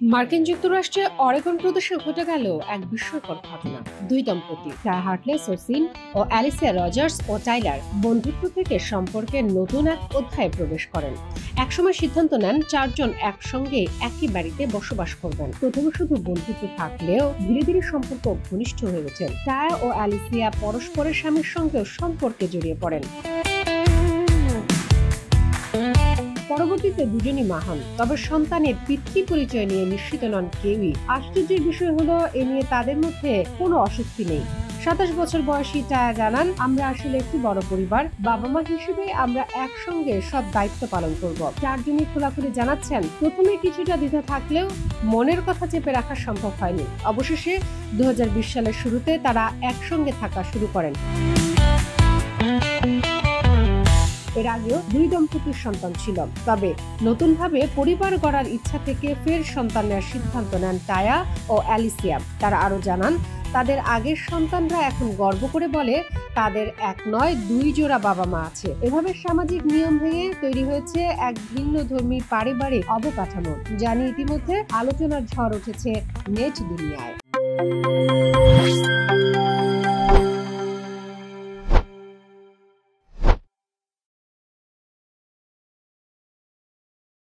মার্কিন যুক্তরাষ্ট্রে অরেগন প্রদেশে ঘটে গেল এক বিস্ময়কর ঘটনা। দুই দম্পতি টায়া হার্টলে সোসিন ও অ্যালিসিয়া রজার্স ও টাইলার বন্ধুত্ব থেকে সম্পর্কের নতুন এক অধ্যায়ে প্রবেশ করেন। একসময় সিদ্ধান্ত নেন চারজন একসঙ্গে একই বাড়িতে বসবাস করবেন। প্রথমে শুধু বন্ধুত্ব থাকলেও ধীরে ধীরে সম্পর্ক ঘনিষ্ঠ হয়ে ওঠে। টায়া ও অ্যালিসিয়া পরস্পরের স্বামীর সঙ্গেও সম্পর্কে জড়িয়ে পড়েন। পরবর্তীতে দুজনই মা হন, তবে সন্তানের পিতৃ পরিচয় নিয়ে নিশ্চিত নন কেউই। আশ্চর্যের বিষয় হলো, এ নিয়ে তাদের মধ্যে কোনো অস্বস্তি নেই। 27 বছর বয়সী টায়া জানান, আমরা আসলে একটি বড় পরিবার, বাবা মা হিসেবে আমরা একসঙ্গে সব দায়িত্ব পালন করব। চারজনই খোলাখুলি জানাচ্ছেন, প্রথমে কিছুটা দ্বিধা থাকলেও মনের কথা চেপে রাখা সম্ভব হয়নি। অবশেষে 2020 সালের শুরুতে তারা একসঙ্গে থাকা শুরু করেন। এর আগেও দুই দম্পতির সন্তান ছিল, তবে নতুনভাবে পরিবার গড়ার ইচ্ছা থেকে ফের সন্তান নেওয়ার সিদ্ধান্ত নেন টায়া ও অ্যালিসিয়া। তারা আরো জানান, তাদের আগের সন্তানরা এখন গর্ব করে বলে তাদের এক নয় দুই জোড়া বাবা মা আছে। এভাবে সামাজিক নিয়ম ভেঙে তৈরি হয়েছে এক ভিন্ন ধর্মী পারিবারিক অবকাঠামো, যা নিয়ে ইতিমধ্যে আলোচনার ঝড় উঠেছে নেট দুনিয়ায়।